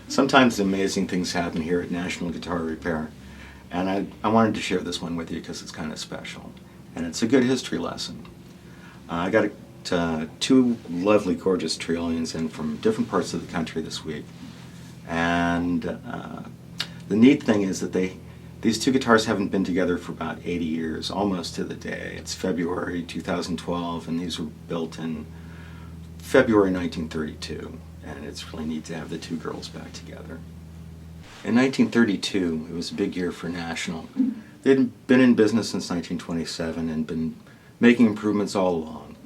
Sometimes amazing things happen here at National Guitar Repair, and I wanted to share this one with you because it's kind of special, and it's a good history lesson. I got two lovely, gorgeous Triolians in from different parts of the country this week, and the neat thing is that these two guitars haven't been together for about 80 years, almost to the day. It's February 2012, and these were built in February 1932. And it's really neat to have the two girls back together. In 1932, it was a big year for National. They'd been in business since 1927 and been making improvements all along.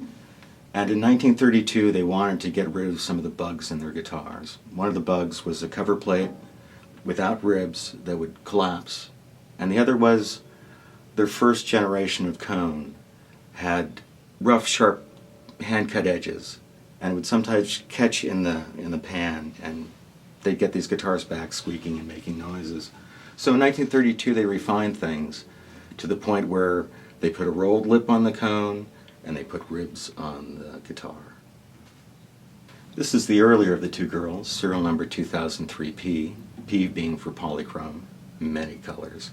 And in 1932, they wanted to get rid of some of the bugs in their guitars. One of the bugs was a cover plate without ribs that would collapse. And the other was their first generation of cone had rough, sharp, hand-cut edges, and would sometimes catch in the pan, and they'd get these guitars back squeaking and making noises. So in 1932 they refined things to the point where they put a rolled lip on the cone and they put ribs on the guitar. This is the earlier of the two girls, serial number 2003P, P being for polychrome, many colors.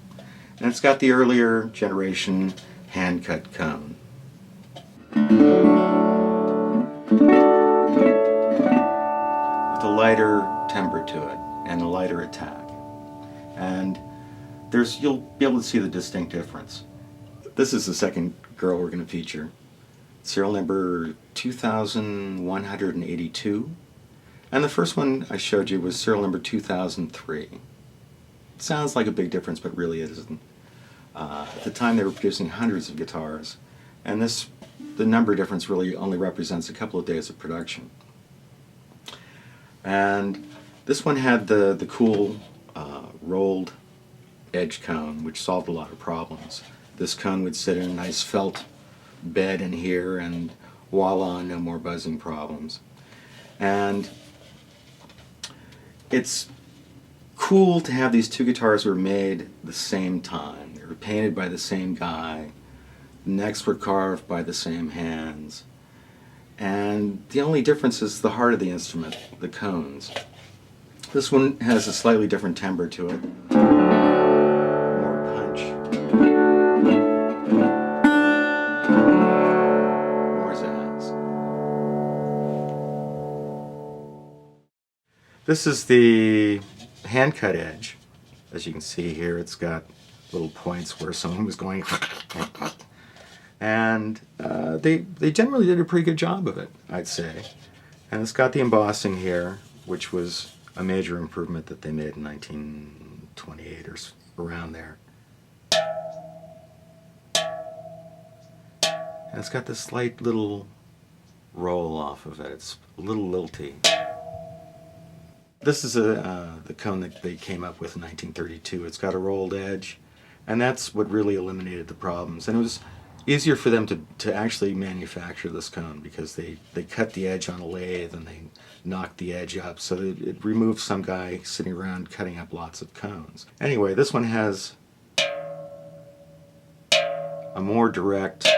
And it's got the earlier generation hand-cut cone. With a lighter timbre to it and a lighter attack. And you'll be able to see the distinct difference. This is the second girl we're going to feature. Serial number 2182. And the first one I showed you was serial number 2003. It sounds like a big difference, but really it isn't. At the time they were producing hundreds of guitars, and the number difference really only represents a couple of days of production. And this one had the cool rolled edge cone, which solved a lot of problems. This cone would sit in a nice felt bed in here, and voila, no more buzzing problems. And it's cool to have these two guitars were made the same time. They were painted by the same guy. The necks were carved by the same hands. And the only difference is the heart of the instrument, the cones. This one has a slightly different timbre to it. More punch. More zazz. This is the hand-cut edge. As you can see here, it's got little points where someone was going and they generally did a pretty good job of it, I'd say. And it's got the embossing here, which was a major improvement that they made in 1928 or around there. And it's got this slight little roll off of it. It's a little lilty. This is the cone that they came up with in 1932. It's got a rolled edge, and that's what really eliminated the problems. And it was easier for them to actually manufacture this cone because they cut the edge on a lathe and they knocked the edge up, so it removed some guy sitting around cutting up lots of cones. Anyway, this one has a more direct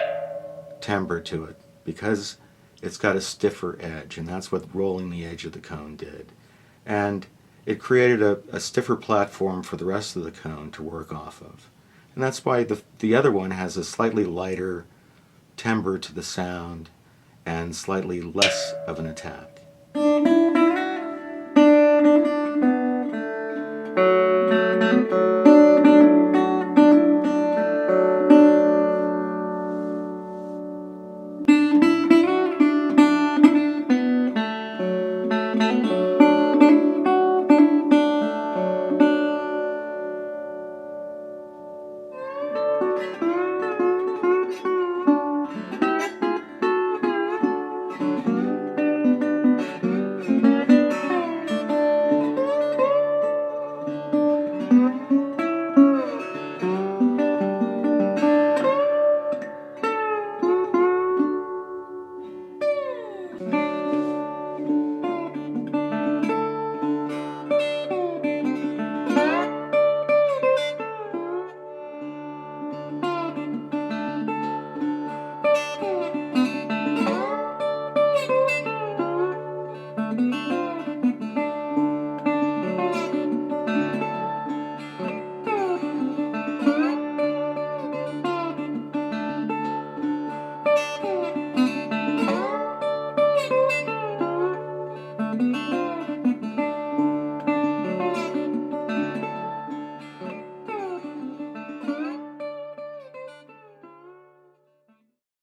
timbre to it because it's got a stiffer edge, and that's what rolling the edge of the cone did. And it created a stiffer platform for the rest of the cone to work off of. And that's why the other one has a slightly lighter timbre to the sound and slightly less of an attack.